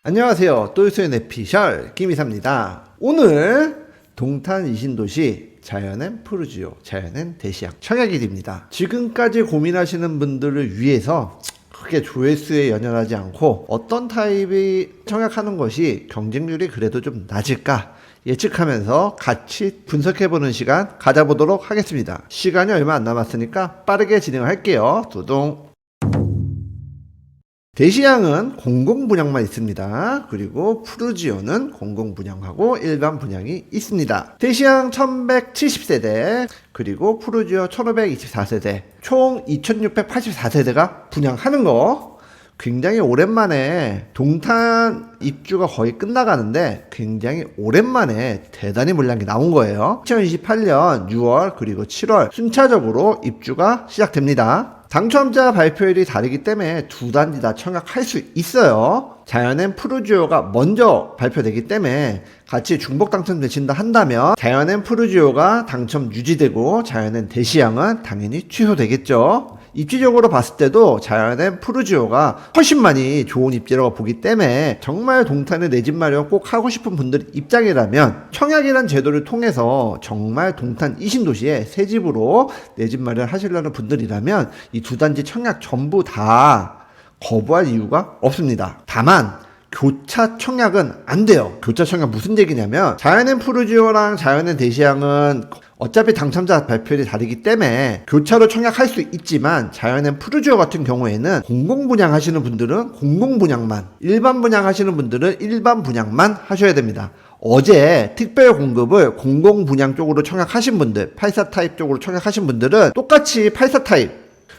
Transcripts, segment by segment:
안녕하세요. 또이소의 내피셜 김이사입니다. 오늘 동탄 이신도시 자연엔 푸르지오, 자연엔 대시양 청약일입니다. 지금까지 고민하시는 분들을 위해서 크게 조회수에 연연하지 않고 어떤 타입이 청약하는 것이 경쟁률이 그래도 좀 낮을까 예측하면서 같이 분석해보는 시간 가져보도록 하겠습니다. 시간이 얼마 안 남았으니까 빠르게 진행할게요. 두둥. 대시양은 공공분양만 있습니다. 그리고 푸르지오는 공공분양하고 일반 분양이 있습니다. 대시양 1170세대 그리고 푸르지오 1524세대 총 2684세대가 분양하는 거 굉장히 오랜만에 동탄 입주가 거의 끝나가는데 굉장히 오랜만에 대단히 물량이 나온 거예요. 2028년 6월 그리고 7월 순차적으로 입주가 시작됩니다. 당첨자 발표일이 다르기 때문에 두 단지 다 청약할 수 있어요. 자연엔 푸르지오가 먼저 발표되기 때문에 같이 중복 당첨되신다 한다면 자연엔 푸르지오가 당첨 유지되고 자연엔 대시양은 당연히 취소되겠죠. 입지적으로 봤을 때도 자연엔 푸르지오가 훨씬 많이 좋은 입지라고 보기 때문에 정말 동탄에 내 집 마련 꼭 하고 싶은 분들 입장이라면 청약이란 제도를 통해서 정말 동탄 이신도시에 새 집으로 내 집 마련 하시려는 분들이라면 이 두 단지 청약 전부 다 거부할 이유가 없습니다. 다만 교차 청약은 안 돼요. 교차 청약 무슨 얘기냐면 자연엔 푸르지오랑 자연엔 대시양은 어차피 당첨자 발표일이 다르기 때문에 교차로 청약할 수 있지만 자연엔 푸르지오 같은 경우에는 공공분양 하시는 분들은 공공분양만, 일반 분양 하시는 분들은 일반 분양만 하셔야 됩니다. 어제 특별 공급을 공공분양 쪽으로 청약하신 분들, 84 타입 쪽으로 청약하신 분들은 똑같이 84 타입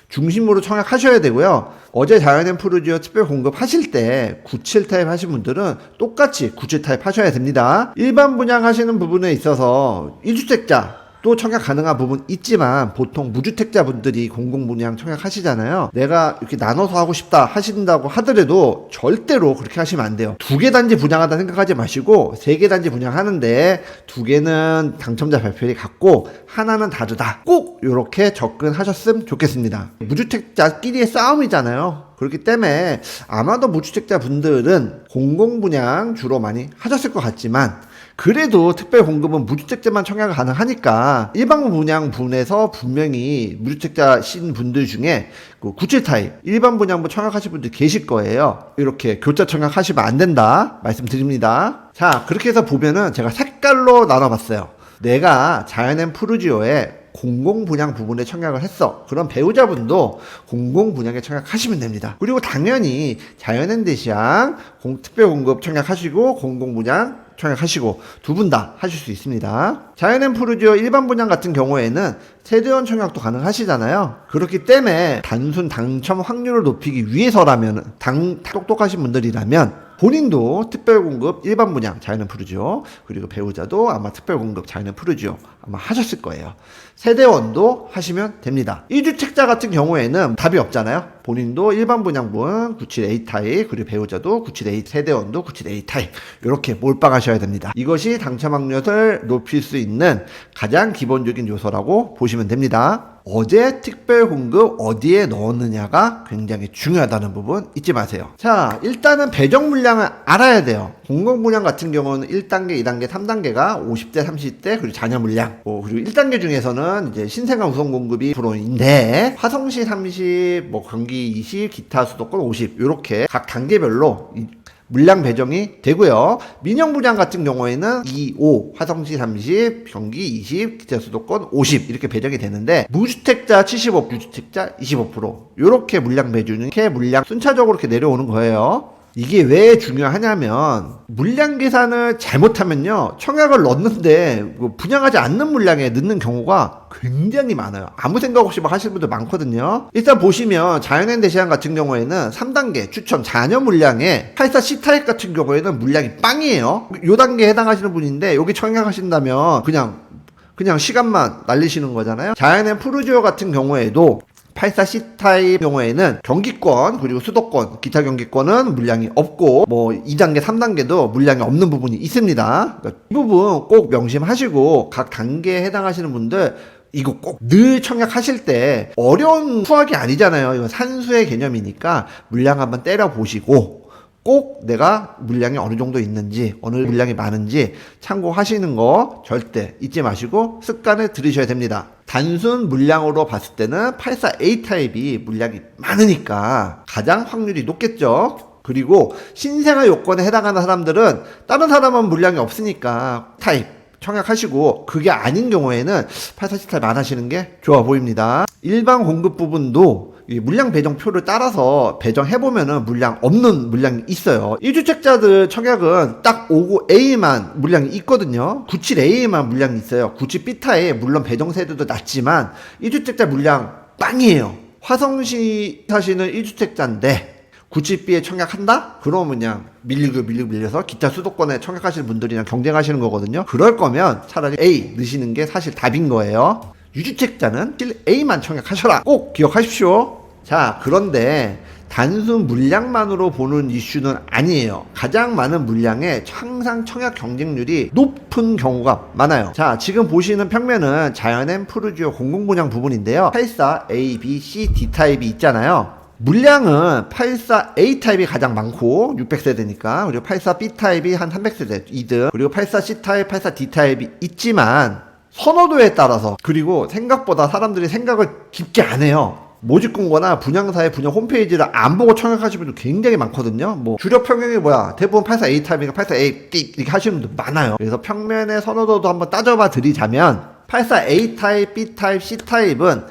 중심으로 청약하셔야 되고요. 어제 자연엔 푸르지오 특별 공급 하실 때 97 타입 하신 분들은 똑같이 97 타입 하셔야 됩니다. 일반 분양 하시는 부분에 있어서 1주택자 또 청약 가능한 부분 있지만 보통 무주택자 분들이 공공분양 청약하시잖아요. 내가 이렇게 나눠서 하고 싶다 하신다고 하더라도 절대로 그렇게 하시면 안 돼요. 두 개 단지 분양하다 생각하지 마시고 세 개 단지 분양하는데 두 개는 당첨자 발표일이 같고 하나는 다르다. 꼭 이렇게 접근하셨으면 좋겠습니다. 무주택자끼리의 싸움이잖아요. 그렇기 때문에 아마도 무주택자 분들은 공공분양 주로 많이 하셨을 것 같지만 그래도 특별 공급은 무주택자만 청약 가능하니까 일반 분양 분에서 분명히 무주택자신 분들 중에 그 97 타입 일반 분양분 청약하실 분들 계실 거예요. 이렇게 교차 청약하시면 안 된다 말씀드립니다. 자, 그렇게 해서 보면은 제가 색깔로 나눠봤어요. 내가 자연엔 푸르지오에 공공분양 부분에 청약을 했어. 그럼 배우자분도 공공분양에 청약하시면 됩니다. 그리고 당연히 자연엔 대시양 특별공급 청약하시고 공공분양 청약하시고 두 분 다 하실 수 있습니다. 자연엔 푸르지오 일반 분양 같은 경우에는 세대원 청약도 가능하시잖아요. 그렇기 때문에 단순 당첨 확률을 높이기 위해서라면 똑똑하신 분들이라면 본인도 특별공급 일반 분양 자연엔 푸르지오 그리고 배우자도 아마 특별공급 자연엔 푸르지오 아마 하셨을 거예요. 세대원도 하시면 됩니다. 1주택자 같은 경우에는 답이 없잖아요. 본인도 일반 분양분 97A 타입 그리고 배우자도 97A 세대원도 97A 타입 이렇게 몰빵하셔야 됩니다. 이것이 당첨 확률을 높일 수 있는 가장 기본적인 요소라고 보시면 됩니다. 어제 특별 공급 어디에 넣었느냐가 굉장히 중요하다는 부분 잊지 마세요. 자, 일단은 배정 물량을 알아야 돼요. 공공분양 같은 경우는 1단계, 2단계, 3단계가 50대, 30대 그리고 자녀 물량 그리고 1단계 중에서는 이제 신생아 우선 공급이 프로인데 화성시 30, 경기 20, 기타 수도권 50 이렇게 각 단계별로 물량 배정이 되고요. 민영 분양 같은 경우에는 2, 5, 화성시 30, 경기 20, 기타 수도권 50 이렇게 배정이 되는데 무주택자 75, 유주택자 25% 이렇게 물량 배정이 이렇게 물량 순차적으로 이렇게 내려오는 거예요. 이게 왜 중요하냐면 물량 계산을 잘못하면요 청약을 넣는데 분양하지 않는 물량에 넣는 경우가 굉장히 많아요. 아무 생각 없이 막 하시는 분들 많거든요. 일단 보시면 자연엔 대시양 같은 경우에는 3단계 추첨 자녀 물량에 84 C타입 같은 경우에는 물량이 빵이에요. 요 단계에 해당하시는 분인데 여기 청약하신다면 그냥 시간만 날리시는 거잖아요. 자연엔 푸르지오 같은 경우에도 84 C타입 경우에는 경기권 그리고 수도권 기타 경기권은 물량이 없고 2단계 3단계도 물량이 없는 부분이 있습니다. 그러니까 이 부분 꼭 명심하시고 각 단계에 해당하시는 분들 이거 꼭 늘 청약하실 때 어려운 수학이 아니잖아요. 이건 산수의 개념이니까 물량 한번 때려보시고 꼭 내가 물량이 어느 정도 있는지, 어느 물량이 많은지 참고하시는 거 절대 잊지 마시고 습관을 들이셔야 됩니다. 단순 물량으로 봤을 때는 84A 타입이 물량이 많으니까 가장 확률이 높겠죠. 그리고 신생아 요건에 해당하는 사람들은 다른 사람은 물량이 없으니까 타입 청약하시고, 그게 아닌 경우에는 84C 타입 안 하시는 게 좋아 보입니다. 일반 공급 부분도 이 물량 배정표를 따라서 배정해보면은 물량 없는 물량이 있어요. 1주택자들 청약은 딱 59A만 물량이 있거든요. 97A만 물량이 있어요. 97B타에 물론 배정 세대도 낮지만 1주택자 물량 빵이에요. 화성시 사시는 1주택자인데 97B에 청약한다? 그러면 그냥 밀려서 기타 수도권에 청약하시는 분들이랑 경쟁하시는 거거든요. 그럴 거면 차라리 A 넣으시는 게 사실 답인 거예요. 유주택자는 A만 청약하셔라. 꼭 기억하십시오. 자, 그런데 단순 물량만으로 보는 이슈는 아니에요. 가장 많은 물량에 항상 청약 경쟁률이 높은 경우가 많아요. 자, 지금 보시는 평면은 자연엠 푸르지오 공공분양 부분인데요. 84 A, B, C, D 타입이 있잖아요. 물량은 84A 타입이 가장 많고 600세대니까, 그리고 84B 타입이 한 300세대 2등, 그리고 84C 타입, 84D 타입이 있지만 선호도에 따라서, 그리고 생각보다 사람들이 생각을 깊게 안 해요. 모집 공고나 분양사의 분양 홈페이지를 안 보고 청약하시는 분들 굉장히 많거든요. 뭐 주력 평형이 뭐야, 대부분 84A 타입이니까 84A 띡 이렇게 하시는 분들 많아요. 그래서 평면의 선호도도 한번 따져봐 드리자면 84A 타입, B 타입, C 타입은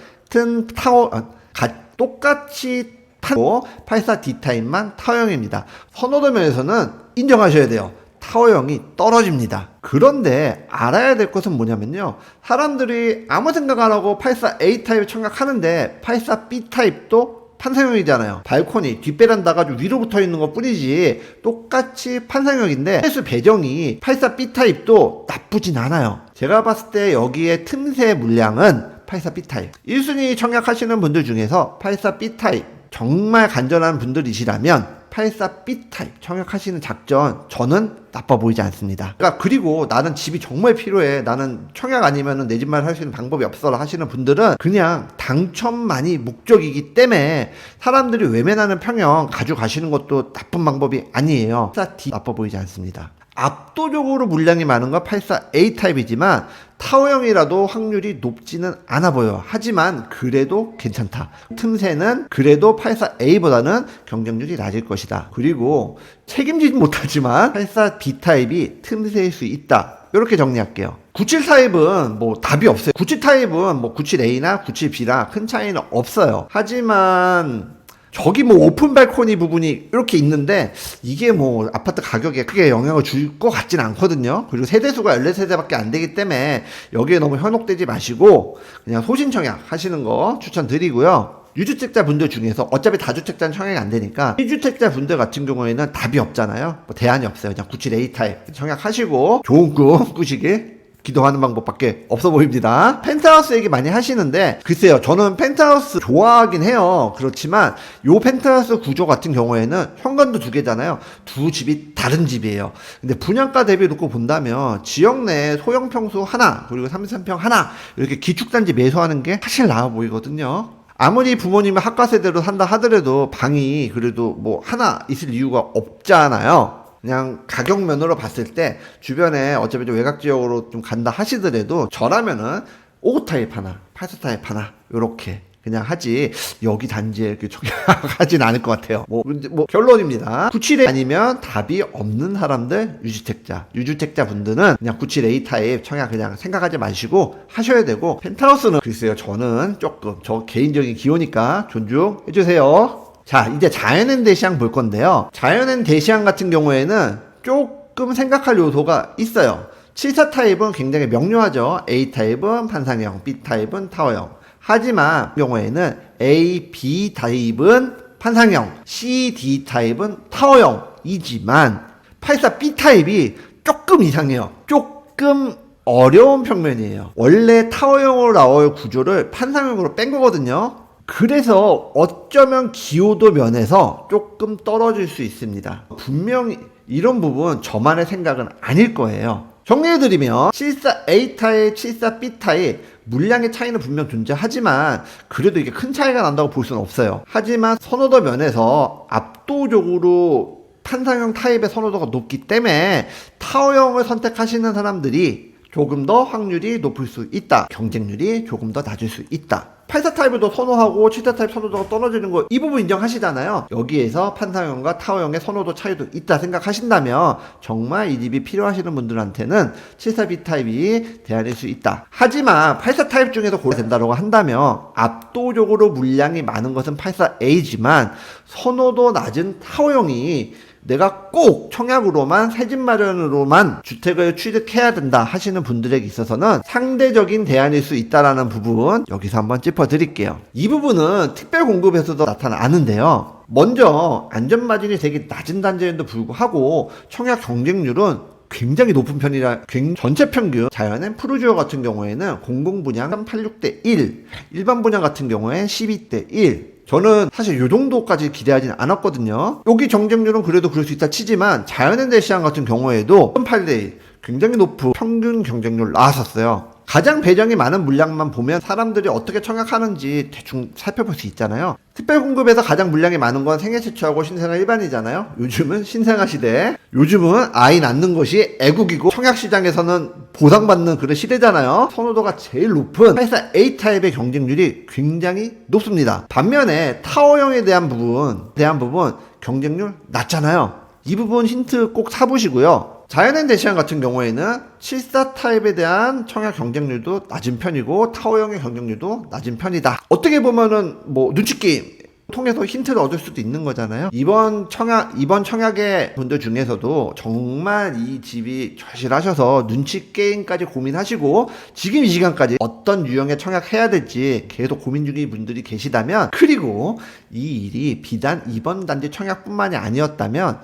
똑같이 판고 84D 타입만 타워형입니다. 선호도 면에서는 인정하셔야 돼요. 타워형이 떨어집니다. 그런데 알아야 될 것은 뭐냐면요, 사람들이 아무 생각 안 하고 84A 타입을 청약하는데 84B 타입도 판상형이잖아요. 발코니, 뒷베란다가 좀 위로 붙어 있는 것 뿐이지 똑같이 판상형인데 횟수 배정이 84B 타입도 나쁘진 않아요. 제가 봤을 때 여기에 틈새 물량은 84B 타입. 1순위 청약하시는 분들 중에서 84B 타입 정말 간절한 분들이시라면 84B 타입 청약하시는 작전 저는 나빠 보이지 않습니다. 그리고 나는 집이 정말 필요해, 나는 청약 아니면 내 집만 살 수 있는 방법이 없어라 하시는 분들은 그냥 당첨만이 목적이기 때문에 사람들이 외면하는 평형 가져가시는 것도 나쁜 방법이 아니에요. 84D 나빠 보이지 않습니다. 압도적으로 물량이 많은 건 84A 타입이지만 타워형이라도 확률이 높지는 않아 보여요. 하지만 그래도 괜찮다. 틈새는 그래도 84A보다는 경쟁률이 낮을 것이다. 그리고 책임지지 못하지만 84B 타입이 틈새일 수 있다. 이렇게 정리할게요. 97 타입은 뭐 답이 없어요. 97 타입은 뭐 97A나 97B랑 큰 차이는 없어요. 하지만 저기 뭐 오픈 발코니 부분이 이렇게 있는데 이게 뭐 아파트 가격에 크게 영향을 줄 것 같진 않거든요. 그리고 세대수가 14세대밖에 안 되기 때문에 여기에 너무 현혹되지 마시고 그냥 소신 청약 하시는 거 추천드리고요. 유주택자 분들 중에서 어차피 다주택자는 청약이 안 되니까 1주택자 분들 같은 경우에는 답이 없잖아요. 뭐 대안이 없어요. 그냥 97A 타입 청약하시고 좋은 꿈 꾸시길 기도하는 방법밖에 없어 보입니다. 펜트하우스 얘기 많이 하시는데 글쎄요, 저는 펜트하우스 좋아하긴 해요. 그렇지만 요 펜트하우스 구조 같은 경우에는 현관도 두 개잖아요. 두 집이 다른 집이에요. 근데 분양가 대비 놓고 본다면 지역 내 소형 평수 하나, 그리고 33평 하나 이렇게 기축단지 매수하는 게 사실 나아 보이거든요. 아무리 부모님이 학과 세대로 산다 하더라도 방이 그래도 뭐 하나 있을 이유가 없잖아요. 그냥 가격 면으로 봤을 때 주변에 어차피 좀 외곽 지역으로 좀 간다 하시더라도 저라면은 5 타입 하나, 84 타입 하나 요렇게 그냥 하지 여기 단지에 이렇게 청약하진 않을 것 같아요. 뭐 결론입니다. 97A 아니면 답이 없는 사람들, 유주택자 분들은 그냥 97A 타입 청약 그냥 생각하지 마시고 하셔야 되고, 펜트하우스는 글쎄요, 저는 조금 저 개인적인 기호니까 존중해 주세요. 자, 이제 자연엔 대시양 볼 건데요. 자연엔 대시양 같은 경우에는 조금 생각할 요소가 있어요. 74 타입은 굉장히 명료하죠. A 타입은 판상형, B 타입은 타워형. 하지만 경우에는 A, B 타입은 판상형, C, D 타입은 타워형이지만 84B 타입이 조금 이상해요. 조금 어려운 평면이에요. 원래 타워형으로 나올 구조를 판상형으로 뺀 거거든요. 그래서 어쩌면 기호도 면에서 조금 떨어질 수 있습니다. 분명히 이런 부분 저만의 생각은 아닐 거예요. 정리해드리면 74A 타입, 74B 타입 물량의 차이는 분명 존재하지만 그래도 이게 큰 차이가 난다고 볼 수는 없어요. 하지만 선호도 면에서 압도적으로 판상형 타입의 선호도가 높기 때문에 타워형을 선택하시는 사람들이 조금 더 확률이 높을 수 있다. 경쟁률이 조금 더 낮을 수 있다. 84 타입을 더 선호하고 74 타입 선호도가 떨어지는 거 이 부분 인정하시잖아요. 여기에서 판상형과 타워형의 선호도 차이도 있다 생각하신다면 정말 이 집이 필요하시는 분들한테는 74B 타입이 대안일 수 있다. 하지만 84 타입 중에서 고려가 된다고 한다면 압도적으로 물량이 많은 것은 84A지만 선호도 낮은 타워형이 내가 꼭 청약으로만 새집 마련으로만 주택을 취득해야 된다 하시는 분들에게 있어서는 상대적인 대안일 수 있다라는 부분 여기서 한번 짚어드릴게요. 이 부분은 특별 공급에서도 나타나는데요. 먼저 안전마진이 되게 낮은 단지에도 불구하고 청약 경쟁률은 굉장히 높은 편이라 전체 평균 자연의 푸르지오 같은 경우에는 공공분양 86대 1 일반 분양 같은 경우에 12대 1 저는 사실 요 정도까지 기대하진 않았거든요. 여기 경쟁률은 그래도 그럴 수 있다 치지만 자연현대시장 같은 경우에도 8대 1 굉장히 높은 평균 경쟁률 나왔었어요. 가장 배정이 많은 물량만 보면 사람들이 어떻게 청약하는지 대충 살펴볼 수 있잖아요. 특별공급에서 가장 물량이 많은 건 생애최초하고 신생아 일반이잖아요. 요즘은 신생아 시대, 요즘은 아이 낳는 것이 애국이고 청약시장에서는 보상받는 그런 시대잖아요. 선호도가 제일 높은 84A 타입의 경쟁률이 굉장히 높습니다. 반면에 타워형에 대한 부분 경쟁률 낮잖아요. 이 부분 힌트 꼭 사보시고요. 자연현대시장 같은 경우에는 74 타입에 대한 청약 경쟁률도 낮은 편이고 타워형의 경쟁률도 낮은 편이다. 어떻게 보면은 뭐 눈치 게임 통해서 힌트를 얻을 수도 있는 거잖아요. 이번 청약의 분들 중에서도 정말 이 집이 절실하셔서 눈치 게임까지 고민하시고 지금 이 시간까지 어떤 유형의 청약해야 될지 계속 고민 중인 분들이 계시다면, 그리고 이 일이 비단 이번 단지 청약뿐만이 아니었다면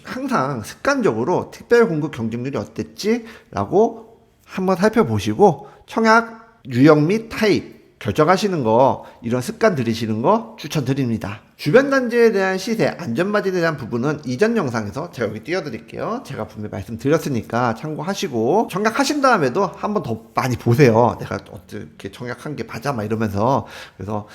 항상 습관적으로 특별 공급 경쟁률이 어땠지? 라고 한번 살펴보시고 청약 유형 및 타입 결정하시는 거, 이런 습관 들이시는 거 추천드립니다. 주변 단지에 대한 시세, 안전마진에 대한 부분은 이전 영상에서 제가 여기 띄워드릴게요. 제가 분명히 말씀드렸으니까 참고하시고 청약하신 다음에도 한번 더 많이 보세요. 내가 어떻게 청약한 게 맞아? 막 이러면서. 그래서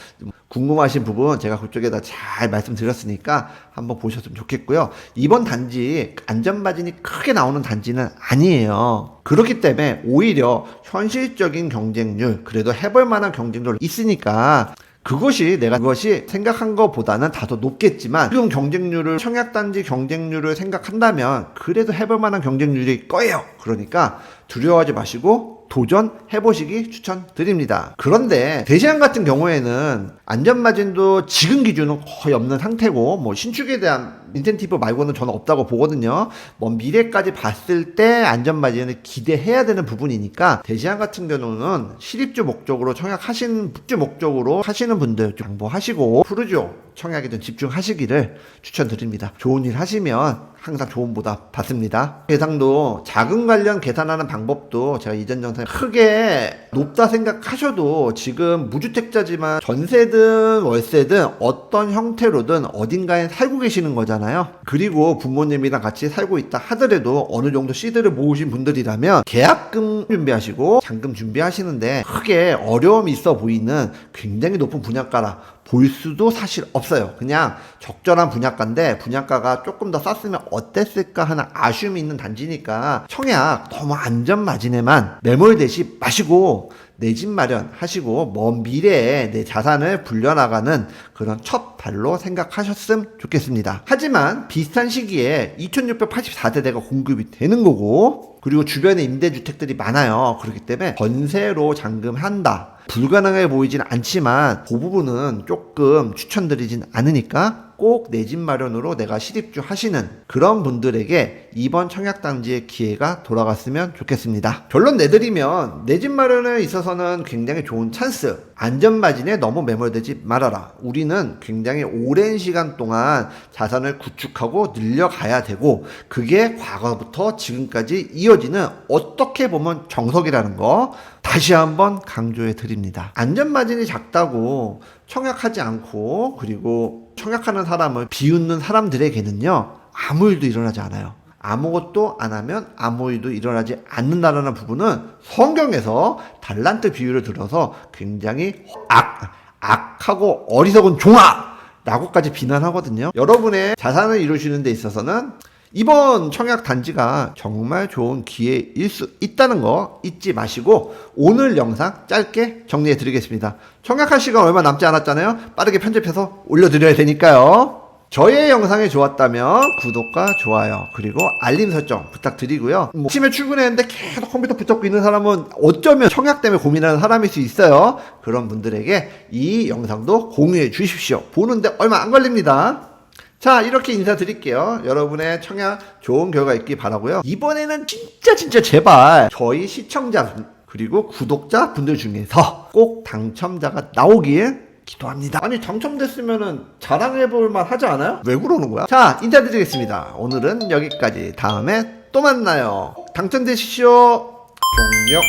궁금하신 부분 제가 그쪽에다 잘 말씀드렸으니까 한번 보셨으면 좋겠고요. 이번 단지 안전마진이 크게 나오는 단지는 아니에요. 그렇기 때문에 오히려 현실적인 경쟁률, 그래도 해볼 만한 경쟁률이 있으니까 그것이 생각한 것보다는 다소 높겠지만 지금 경쟁률을 청약단지 경쟁률을 생각한다면 그래도 해볼 만한 경쟁률일 거예요. 그러니까 두려워하지 마시고 도전해보시기 추천드립니다. 그런데 대시양 같은 경우에는 안전마진도 지금 기준은 거의 없는 상태고 뭐 신축에 대한 인센티브 말고는 저는 없다고 보거든요. 먼 미래까지 봤을 때 안전마진을 기대해야 되는 부분이니까 대시양 같은 경우는 실입주 목적으로 청약하시는 분들 좀 양보하시고 푸르지오 청약에 좀 집중하시기를 추천드립니다. 좋은 일 하시면 항상 좋은 보답 받습니다. 계상도 자금 관련 계산하는 방법도 제가 이전 영상에 크게 높다 생각하셔도 지금 무주택자지만 전세든 월세든 어떤 형태로든 어딘가에 살고 계시는 거잖아요. 그리고 부모님이랑 같이 살고 있다 하더라도 어느 정도 시드를 모으신 분들이라면 계약금 준비하시고 잔금 준비하시는데 크게 어려움이 있어 보이는 굉장히 높은 분양가라 볼 수도 사실 없어요. 그냥 적절한 분양가인데 분양가가 조금 더 쌌으면 어땠을까 하는 아쉬움이 있는 단지니까 청약 너무 안전마진에만 매몰되지 마시고 내 집 마련하시고 먼 미래에 내 자산을 불려나가는 그런 첫 발로 생각하셨으면 좋겠습니다. 하지만 비슷한 시기에 2684세대가 공급이 되는 거고 그리고 주변에 임대주택들이 많아요. 그렇기 때문에 전세로 잔금한다 불가능해 보이진 않지만 그 부분은 조금 추천드리진 않으니까 꼭 내 집 마련으로 내가 실입주 하시는 그런 분들에게 이번 청약단지의 기회가 돌아갔으면 좋겠습니다. 결론 내드리면 내 집 마련에 있어서는 굉장히 좋은 찬스, 안전마진에 너무 매몰되지 말아라. 우리는 굉장히 오랜 시간 동안 자산을 구축하고 늘려가야 되고 그게 과거부터 지금까지 이어지는 어떻게 보면 정석이라는 거 다시 한번 강조해 드립니다. 안전마진이 작다고 청약하지 않고 그리고 청약하는 사람을 비웃는 사람들에게는요 아무 일도 일어나지 않아요. 아무것도 안 하면 아무 일도 일어나지 않는다는 부분은 성경에서 달란트 비유를 들어서 굉장히 악하고 어리석은 종아 라고까지 비난하거든요. 여러분의 자산을 이루시는 데 있어서는 이번 청약 단지가 정말 좋은 기회일 수 있다는 거 잊지 마시고 오늘 영상 짧게 정리해 드리겠습니다. 청약할 시간 얼마 남지 않았잖아요. 빠르게 편집해서 올려드려야 되니까요. 저의 영상이 좋았다면 구독과 좋아요 그리고 알림 설정 부탁드리고요. 아침에 출근했는데 계속 컴퓨터 붙잡고 있는 사람은 어쩌면 청약 때문에 고민하는 사람일 수 있어요. 그런 분들에게 이 영상도 공유해 주십시오. 보는데 얼마 안 걸립니다. 자, 이렇게 인사드릴게요. 여러분의 청약 좋은 결과 있길 바라고요. 이번에는 진짜 제발 저희 시청자분 그리고 구독자분들 중에서 꼭 당첨자가 나오길 기도합니다. 아니, 당첨됐으면은 자랑해볼만 하지 않아요? 왜 그러는 거야? 자, 인사드리겠습니다. 오늘은 여기까지. 다음에 또 만나요. 당첨되십시오. 종료.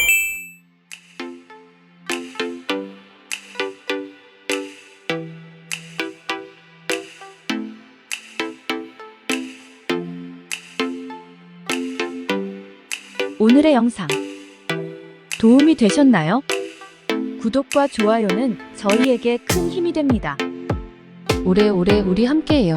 오늘의 영상 도움이 되셨나요? 구독과 좋아요는 저희에게 큰 힘이 됩니다. 오래오래 우리 함께해요.